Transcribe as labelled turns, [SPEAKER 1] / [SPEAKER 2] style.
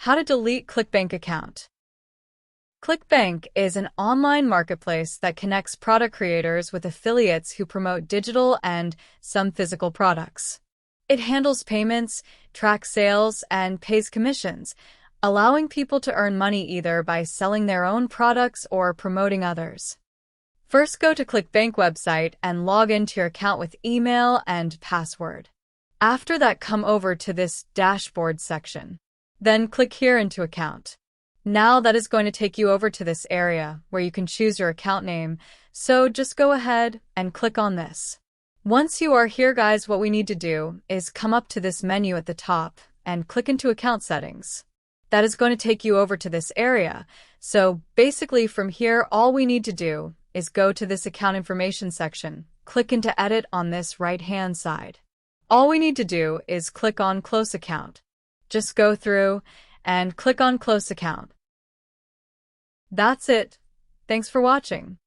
[SPEAKER 1] How to delete ClickBank account. ClickBank is an online marketplace that connects product creators with affiliates who promote digital and some physical products. It handles payments, tracks sales, and pays commissions, allowing people to earn money either by selling their own products or promoting others. First, go to ClickBank website and log into your account with email and password. After that, come over to this dashboard section. Then click here into account. Now that is going to take you over to this area where you can choose your account name, so just go ahead and click on this. Once you are here, guys, what we need to do is come up to this menu at the top and click into account settings. That is going to take you over to this area. So basically from here, all we need to do is go to this account information section, click into edit on this right-hand side. All we need to do is click on close account. Just go through and click on close account. That's it. Thanks for watching.